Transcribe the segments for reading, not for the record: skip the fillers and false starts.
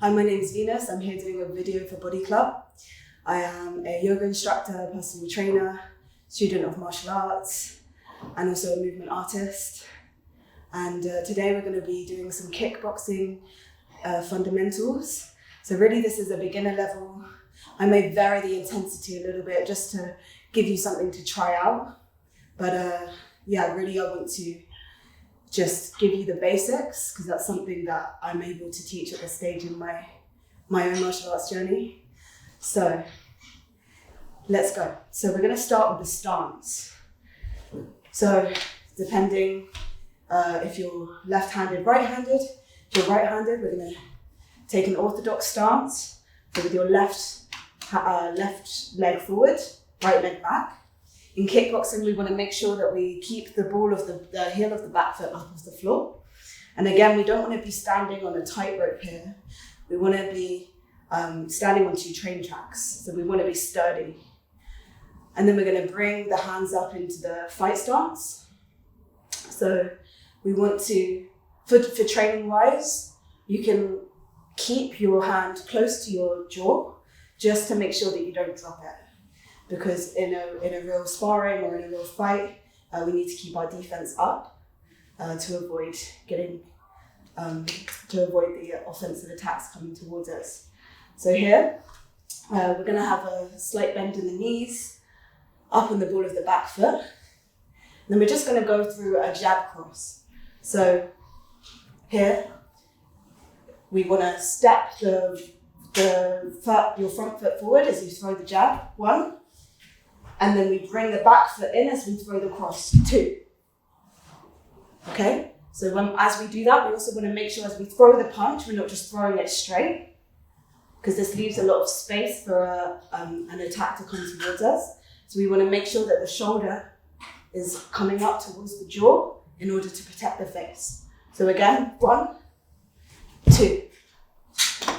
Hi, my name is Venus. I'm here doing a video for BodiClub. I am a yoga instructor, personal trainer, student of martial arts, and also a movement artist. And today we're going to be doing some kickboxing fundamentals. So really this is a beginner level. I may vary the intensity a little bit just to give you something to try out. But really I want to just give you the basics because that's something that I'm able to teach at this stage in my own martial arts journey. So let's go. So we're going to start with the stance. So depending if you're left-handed, right-handed. If you're right-handed, we're going to take an orthodox stance. So with your left leg forward, right leg back. In kickboxing, we want to make sure that we keep the ball of the heel of the back foot up off the floor. And again, we don't want to be standing on a tightrope here. We want to be standing on 2 train tracks. So we want to be sturdy. And then we're going to bring the hands up into the fight stance. So we want to, for training wise, you can keep your hand close to your jaw just to make sure that you don't drop it. Because in a real sparring or in a real fight, we need to keep our defense up to avoid the offensive attacks coming towards us. So here, we're going to have a slight bend in the knees, up on the ball of the back foot. And then we're just going to go through a jab cross. So here, we want to step your front foot forward as you throw the jab, 1. And then we bring the back foot in as we throw the cross, 2. Okay? So as we do that, we also want to make sure as we throw the punch, we're not just throwing it straight, because this leaves a lot of space for an attack to come towards us. So we want to make sure that the shoulder is coming up towards the jaw in order to protect the face. So again, 1, 2.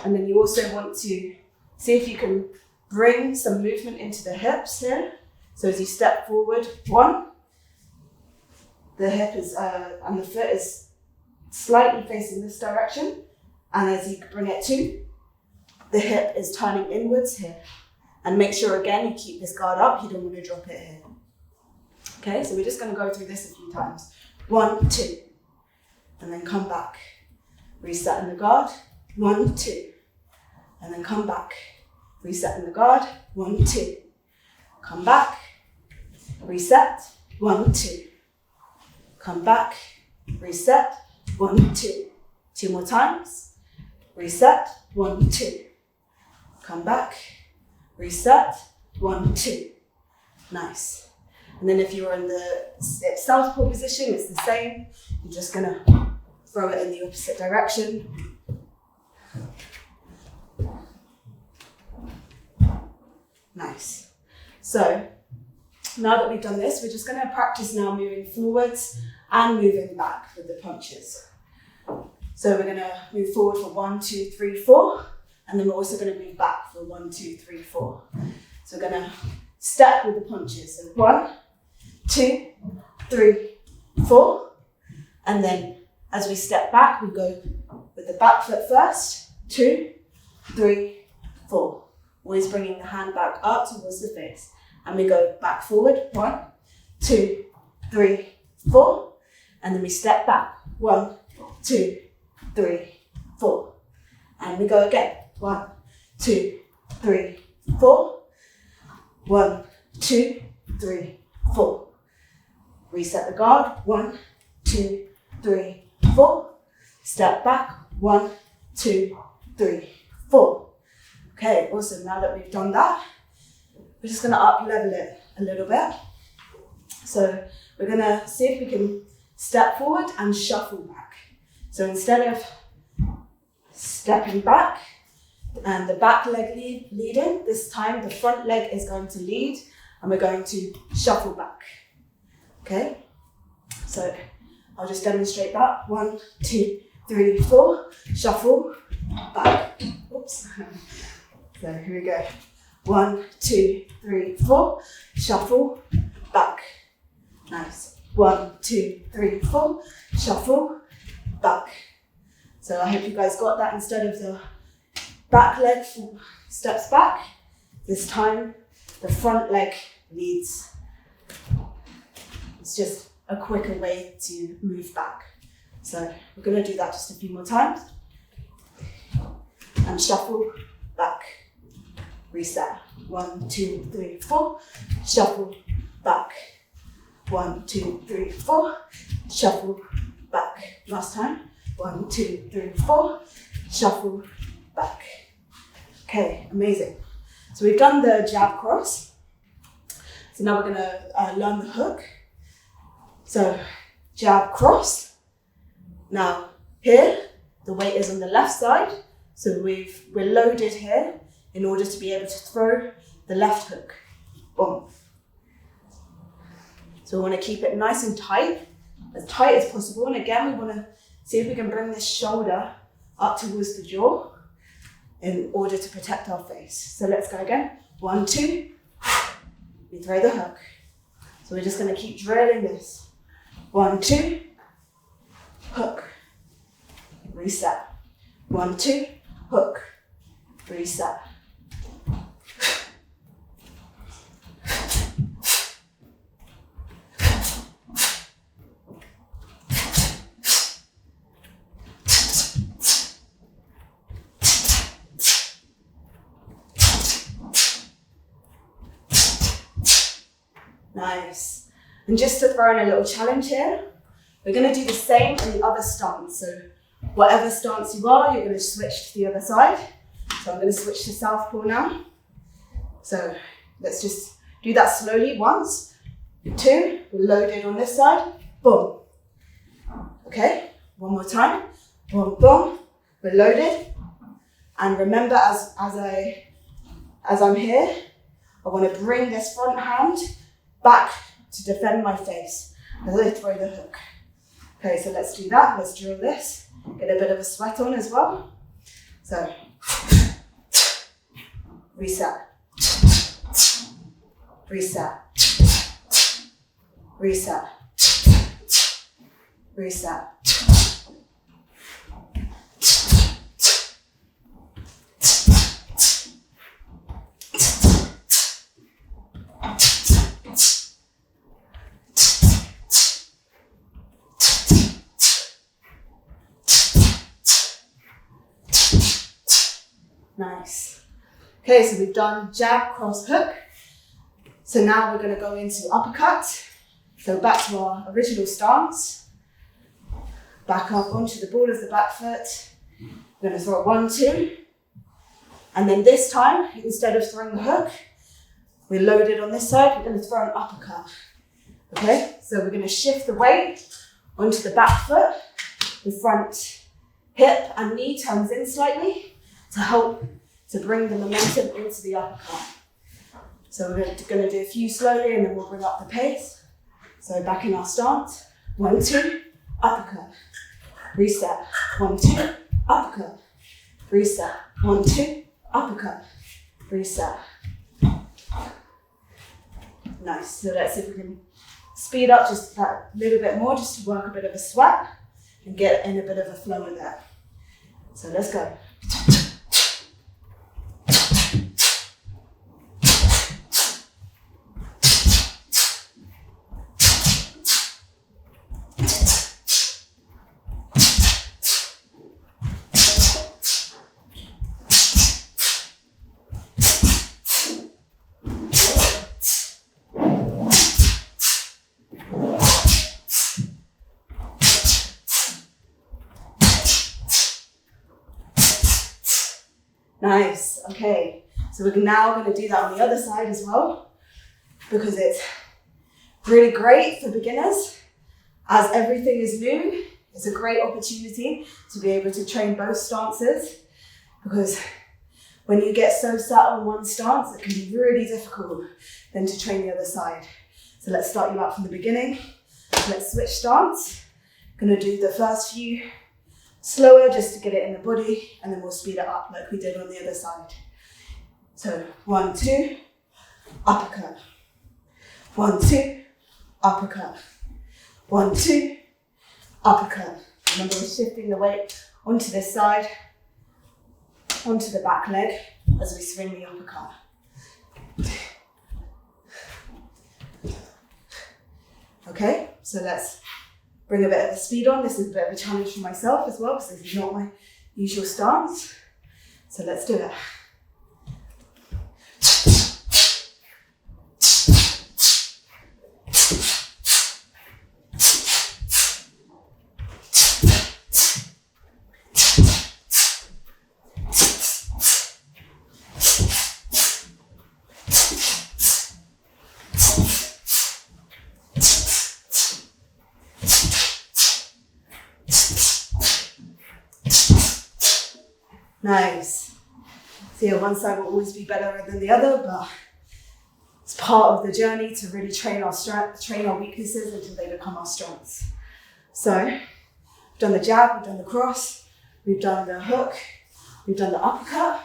And then you also want to see if you can bring some movement into the hips here. So as you step forward, 1, the hip is, and the foot is slightly facing this direction. And as you bring it 2, the hip is turning inwards here. And make sure again, you keep this guard up. You don't want to drop it here. Okay, so we're just going to go through this a few times. 1, 2, and then come back. Reset in the guard, 1, 2, and then come back. Reset in the guard, 1, 2. Come back, reset, 1, 2. Come back, reset, 1, 2. 2 more times, reset, 1, 2. Come back, reset, 1, 2. Nice. And then if you're in the southpaw position, it's the same. You're just gonna throw it in the opposite direction. Nice. So now that we've done this, we're just going to practice now moving forwards and moving back with the punches. So we're going to move forward for 1, 2, 3, 4, and then we're also going to move back for 1, 2, 3, 4. So we're going to step with the punches. So 1, 2, 3, 4, and then as we step back, we go with the back foot first. 2, 3, 4. Always bringing the hand back up towards the face. And we go back forward, 1, 2, 3, 4. And then we step back, 1, 2, 3, 4. And we go again, 1, 2, 3, 4. 1, 2, 3, 4. Reset the guard, 1, 2, 3, 4. Step back, 1, 2, 3, 4. Okay, awesome. Now that we've done that, we're just going to up-level it a little bit. So we're going to see if we can step forward and shuffle back. So instead of stepping back and the back leg leading, this time the front leg is going to lead and we're going to shuffle back. Okay, so I'll just demonstrate that. 1, 2, 3, 4, shuffle back. Oops. So here we go. 1, 2, 3, 4. Shuffle back. Nice. 1, 2, 3, 4. Shuffle back. So I hope you guys got that instead of the back leg steps back. This time, the front leg leads. It's just a quicker way to move back. So we're going to do that just a few more times. And shuffle, back, reset. 1, 2, 3, 4. Shuffle, back. 1, 2, 3, 4. Shuffle, back. Last time. 1, 2, 3, 4. Shuffle, back. Okay, amazing. So we've done the jab cross. So now we're going to learn the hook. So jab cross. Now here, the weight is on the left side. So we're loaded here in order to be able to throw the left hook. Boom. So we want to keep it nice and tight as possible. And again, we want to see if we can bring this shoulder up towards the jaw in order to protect our face. So let's go again. 1, 2. We throw the hook. So we're just going to keep drilling this. 1, 2. Hook. Reset. 1, 2. Hook. Reset. Nice. And just to throw in a little challenge here, we're going to do the same in the other stance. So whatever stance you are, you're going to switch to the other side. So I'm going to switch to southpaw now. So let's just do that slowly. 1, 2, we're loaded on this side. Boom. Okay, one more time. Boom, boom. We're loaded. And remember, as I'm here, I want to bring this front hand back to defend my face as I throw the hook. Okay, so let's do that. Let's drill this. Get a bit of a sweat on as well. So, reset. Reset. Reset. Reset. Nice. Okay, so we've done jab, cross, hook. So now we're going to go into uppercut. So back to our original stance. Back up onto the ball of the back foot. We're going to throw 1, 2. And then this time, instead of throwing the hook, we're loaded on this side. We're going to throw an uppercut. Okay, so we're going to shift the weight onto the back foot. The front hip and knee turns in slightly to help to bring the momentum into the uppercut. So we're going to do a few slowly and then we'll bring up the pace. So back in our stance. 1, 2, uppercut. Reset. 1, 2, uppercut. Reset. 1, 2, uppercut. Reset. Nice. So let's see if we can speed up just that little bit more, just to work a bit of a sweat and get in a bit of a flow in there. So let's go. Nice, okay. So we're now going to do that on the other side as well, because it's really great for beginners. As everything is new, it's a great opportunity to be able to train both stances, because when you get so set on one stance, it can be really difficult then to train the other side. So let's start you out from the beginning. Let's switch stance. Gonna do the first few slower just to get it in the body, and then we'll speed it up like we did on the other side. So 1, 2, uppercut. 1, 2, uppercut. 1, 2, uppercut. Remember, we're shifting the weight onto this side. onto the back leg as we swing the uppercut. Okay, so let's bring a bit of a speed on. This is a bit of a challenge for myself as well, because this is not my usual stance. So let's do it. Nice. So yeah, one side will always be better than the other, but it's part of the journey to really train our strength, train our weaknesses until they become our strengths. So we've done the jab, we've done the cross, we've done the hook, we've done the uppercut.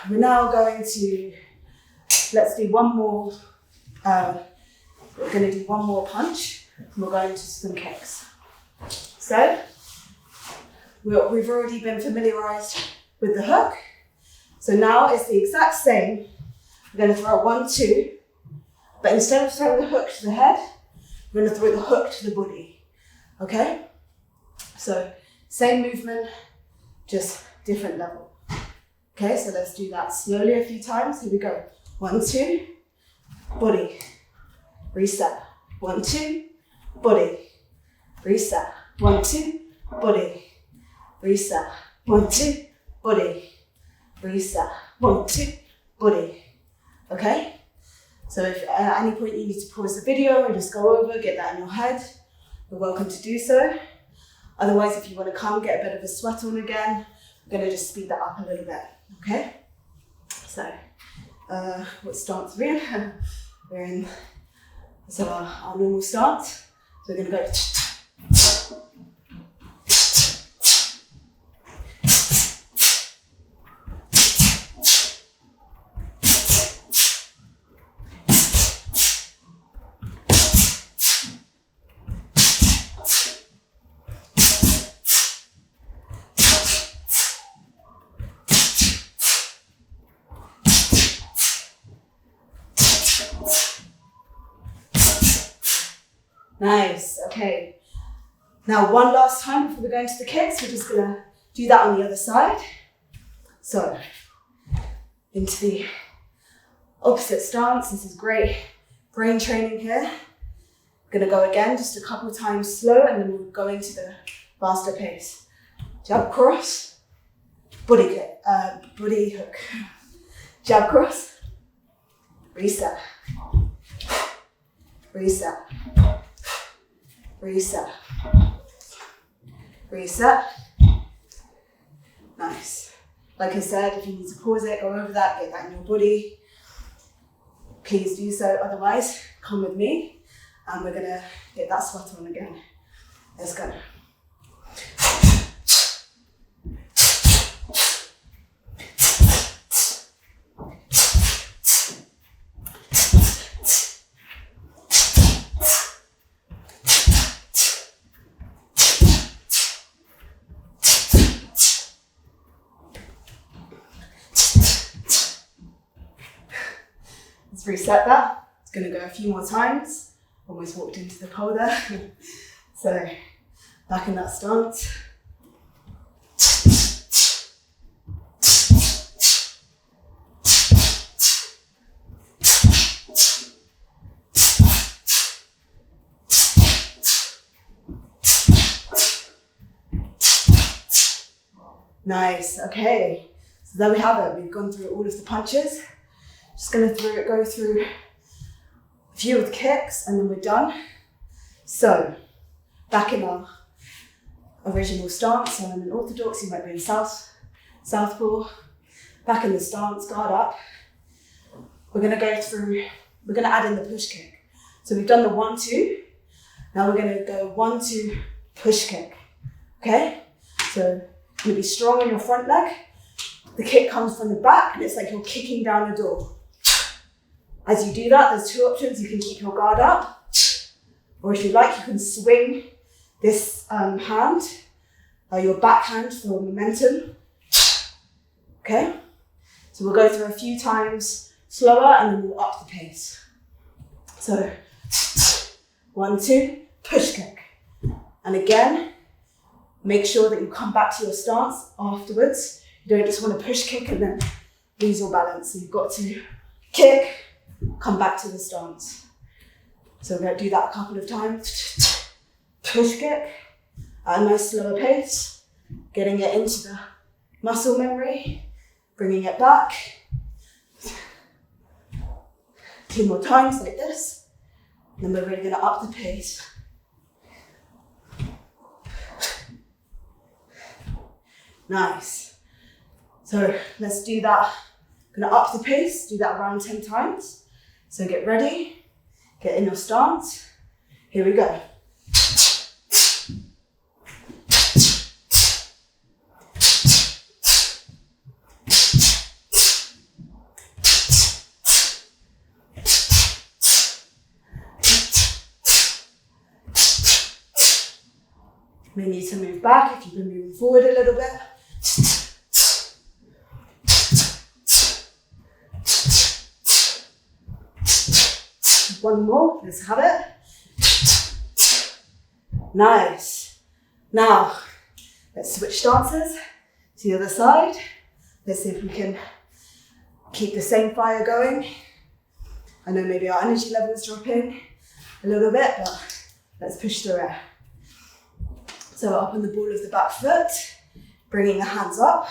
We're now going to, let's do one more, we're going to do one more punch, and we're going to some kicks. So we've already been familiarized with the hook. So now it's the exact same. We're going to throw 1, 2, but instead of throwing the hook to the head, we're going to throw the hook to the body. Okay? So same movement, just different level. Okay, so let's do that slowly a few times. Here we go. 1, 2, body, reset. 1, 2, body, reset. 1, 2, body, reset. 1, 2, body, reset. 1, 2, body. Okay? So if at any point you need to pause the video and just go over, get that in your head, you're welcome to do so. Otherwise, if you want to come, get a bit of a sweat on again, I'm going to just speed that up a little bit. Okay? So, what stance are we in? We're in our normal stance. So we're going to go. Nice, okay. Now one last time before we go into the kicks, we're just gonna do that on the other side. So, into the opposite stance. This is great brain training here. Gonna go again, just a couple times slow, and then we'll go into the faster pace. Jab cross, body kick, body hook. Jab cross, reset, reset. Reset. Reset. Nice. Like I said, if you need to pause it, go over that, get that in your body. Please do so. Otherwise, come with me and we're gonna get that sweat on again. Let's go. Let's reset that. It's going to go a few more times. Almost walked into the pole there. So back in that stance. Nice, okay. So there we have it. We've gone through all of the punches. Just going to go through a few of the kicks and then we're done. So, back in our original stance. So I'm in orthodox, you might be in southpaw. Back in the stance, guard up. We're going to go through, we're going to add in the push kick. So we've done the 1, 2. Now we're going to go 1, 2, push kick. Okay? So you're going to be strong on your front leg. The kick comes from the back and it's like you're kicking down the door. As you do that, there's two options. You can keep your guard up, or if you like, you can swing this hand, your back hand for momentum, okay? So we'll go through a few times slower and then we'll up the pace. So 1, 2, push kick. And again, make sure that you come back to your stance afterwards. You don't just want to push kick and then lose your balance. So you've got to kick, come back to the stance. So we're going to do that a couple of times. Push kick at a nice slower pace, getting it into the muscle memory, bringing it back. 2 more times like this. And then we're really going to up the pace. Nice. So let's do that. I'm going to up the pace, do that around 10 times. So get ready, get in your stance. Here we go. We need to move back if you've been moving forward a little bit. One more, let's have it. Nice. Now, let's switch stances to the other side. Let's see if we can keep the same fire going. I know maybe our energy level is dropping a little bit, but let's push through it. So up on the ball of the back foot, bringing the hands up.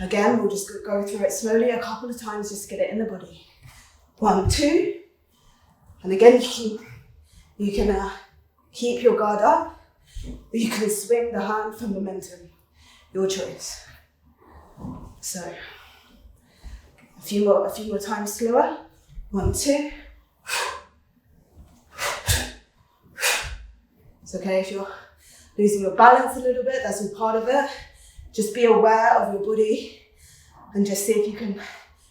Again, we'll just go through it slowly a couple of times just to get it in the body. 1, 2. And again, you can keep your guard up, or you can swing the hand for momentum, your choice. So a few more times slower. 1, 2. It's okay if you're losing your balance a little bit, that's all part of it. Just be aware of your body and just see if you can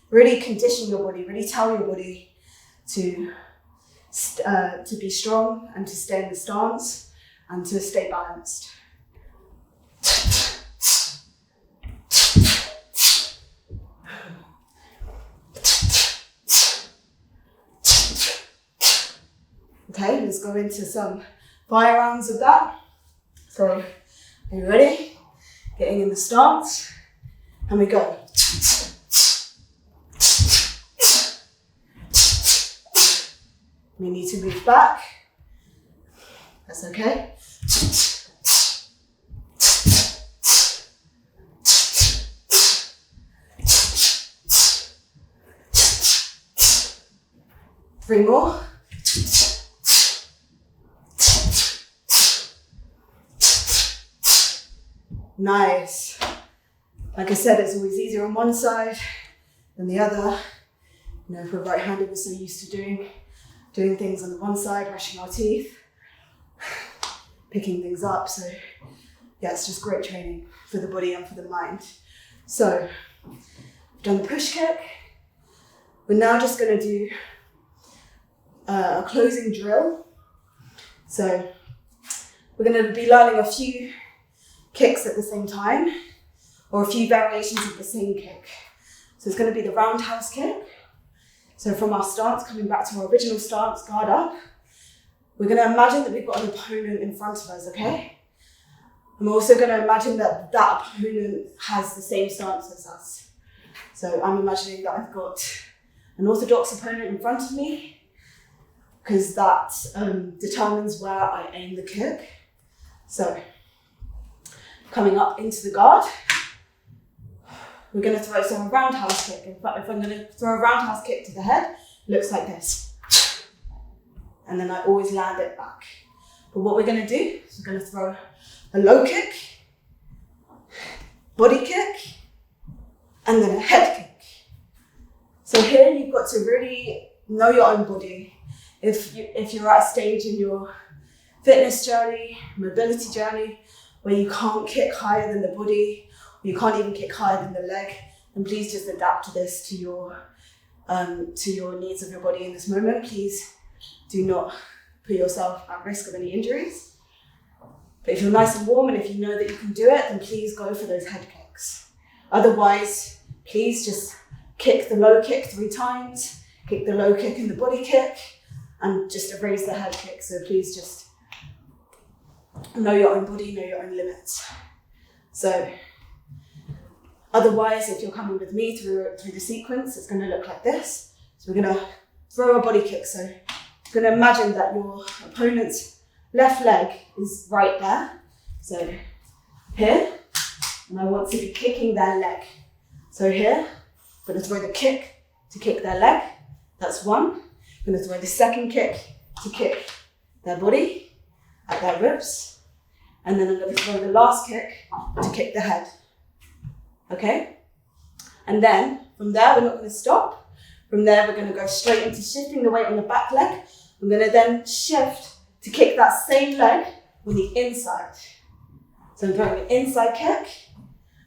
really condition your body, really tell your body to be strong and to stay in the stance and to stay balanced. Okay, let's go into some fire rounds of that. So, are you ready? Getting in the stance, and we go. We need to move back. That's okay. 3 more. Nice. Like I said, it's always easier on one side than the other. You know, if we're right-handed, we're so used to doing things on the one side, brushing our teeth, picking things up. So yeah, it's just great training for the body and for the mind. So we've done the push kick. We're now just going to do a closing drill. So we're going to be learning a few kicks at the same time, or a few variations of the same kick. So it's going to be the roundhouse kick. So from our stance, coming back to our original stance, guard up, we're going to imagine that we've got an opponent in front of us, okay? I'm also going to imagine that that opponent has the same stance as us. So I'm imagining that I've got an orthodox opponent in front of me, because that determines where I aim the kick. So coming up into the guard, we're going to throw a roundhouse kick. In fact, if I'm going to throw a roundhouse kick to the head, it looks like this. And then I always land it back. But what we're going to do is we're going to throw a low kick, body kick, and then a head kick. So here you've got to really know your own body. If you're at a stage in your fitness journey, mobility journey, where you can't kick higher than the body, or you can't even kick higher than the leg, then please just adapt to this, to your needs of your body in this moment. Please do not put yourself at risk of any injuries. But if you're nice and warm and if you know that you can do it, then please go for those head kicks. Otherwise, please just kick the low kick 3 times, kick the low kick and the body kick, and just erase the head kick. So please just know your own body, know your own limits. So otherwise, if you're coming with me through the sequence, it's going to look like this. So we're going to throw a body kick. So you're going to imagine that your opponent's left leg is right there. So here, and I want to be kicking their leg. So here, I'm going to throw the kick to kick their leg. That's one. I'm going to throw the second kick to kick their body at their ribs. And then I'm going to throw the last kick to kick the head. Okay? And then from there, we're not going to stop. From there, we're going to go straight into shifting the weight on the back leg. I'm going to then shift to kick that same leg on the inside. So I'm throwing an inside kick,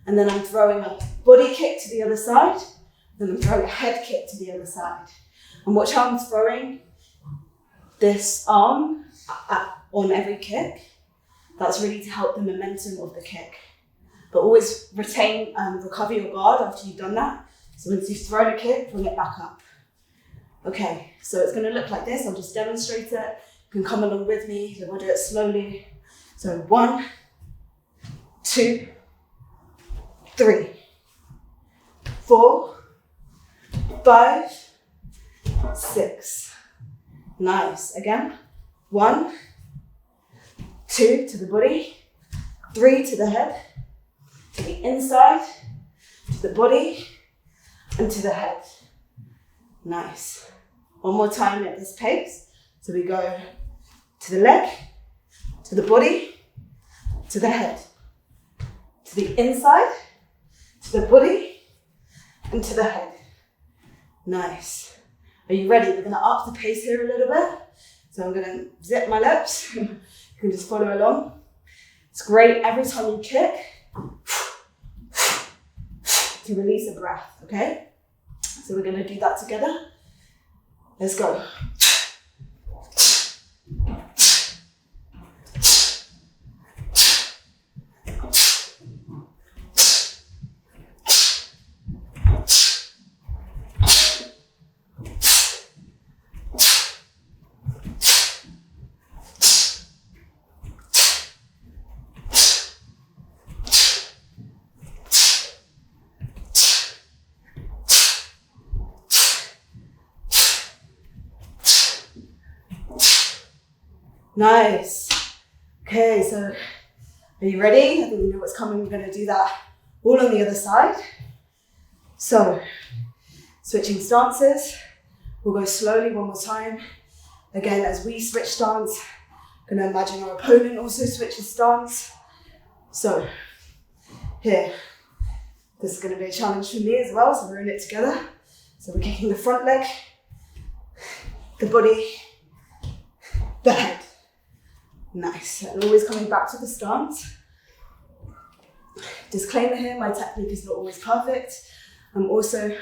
and then I'm throwing a body kick to the other side, then I'm throwing a head kick to the other side. And watch how I'm throwing this arm on every kick. That's really to help the momentum of the kick. But always retain, recover your guard after you've done that. So once you've thrown a kick, bring it back up. Okay, so it's going to look like this. I'll just demonstrate it. You can come along with me. We'll do it slowly. So 1, 2, 3, 4, 5, 6. Nice. Again. 1, 2 to the body, 3 to the head, to the inside, to the body, and to the head. Nice. One more time at this pace. So we go to the leg, to the body, to the head, to the inside, to the body, and to the head. Nice. Are you ready? We're going to up the pace here a little bit. So I'm going to zip my lips. You can just follow along. It's great every time you kick to release a breath, okay? So we're going to do that together. Let's go. Nice. Okay, so are you ready? I think you know what's coming. We're going to do that all on the other side. So, switching stances. We'll go slowly one more time. Again, as we switch stance, I'm going to imagine our opponent also switches stance. So, here. This is going to be a challenge for me as well, so we're in it together. So we're kicking the front leg, the body, the head. Nice, and always coming back to the stance. Disclaimer here, my technique is not always perfect. I'm also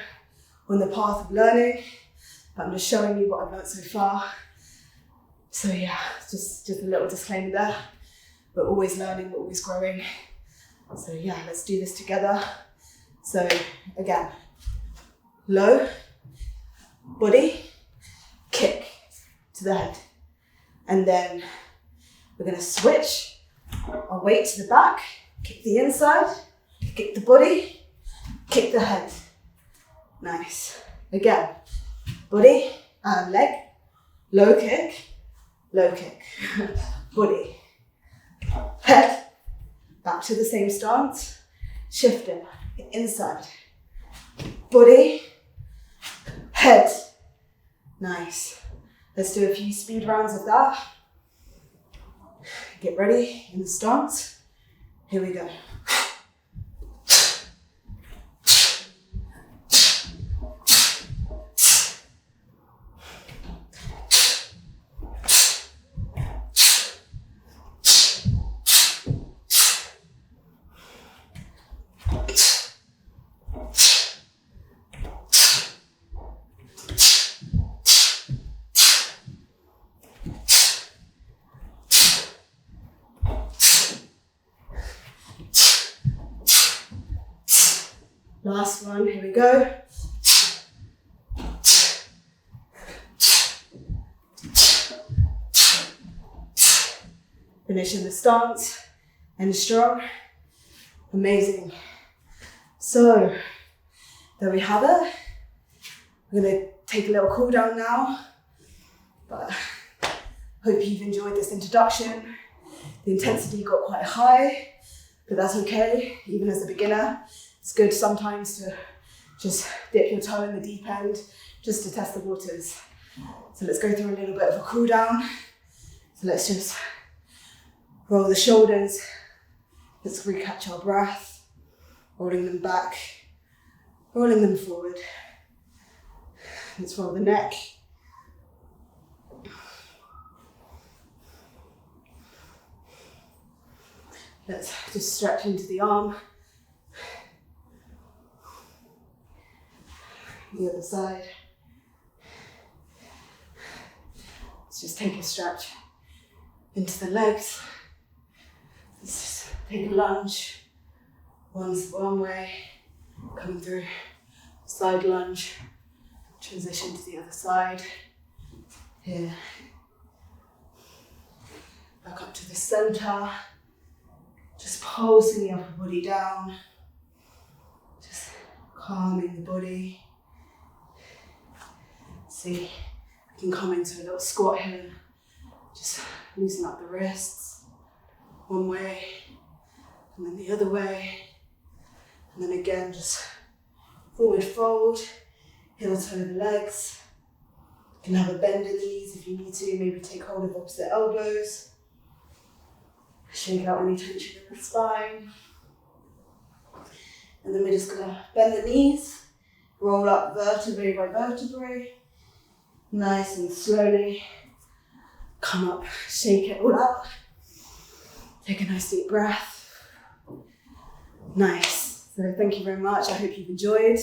on the path of learning, but I'm just showing you what I've learned so far. So yeah, just a little disclaimer there. We're always learning, we're always growing. So yeah, let's do this together. So again, low, body, kick to the head. And then we're going to switch our weight to the back, kick the inside, kick the body, kick the head. Nice. Again, body and leg, low kick, body, head, back to the same stance, shifting, inside, body, head. Nice. Let's do a few speed rounds of that. Get ready in the stance. Here we go. Last one, here we go. Finishing the stance, and strong. Amazing. So, there we have it. We're gonna take a little cool down now, but hope you've enjoyed this introduction. The intensity got quite high, but that's okay, even as a beginner. It's good sometimes to just dip your toe in the deep end, just to test the waters. So let's go through a little bit of a cool down. So let's just roll the shoulders. Let's recatch our breath, rolling them back, rolling them forward. Let's roll the neck. Let's just stretch into the arm. The other side. Let's just take a stretch into the legs. Let's just take a lunge. One way, coming through, side lunge, transition to the other side. Here. Back up to the center. Just pulsing the upper body down. Just calming the body. See, we can come into a little squat here. Just loosen up the wrists. One way, and then the other way. And then again, just forward fold, heel toe the legs. You can have a bend in the knees if you need to, maybe take hold of opposite elbows. Shake out any tension in the spine. And then we're just gonna bend the knees, roll up vertebrae by vertebrae. Nice and slowly. Come up, shake it all out. Take a nice deep breath. Nice. So thank you very much. I hope you've enjoyed,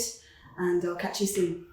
and I'll catch you soon.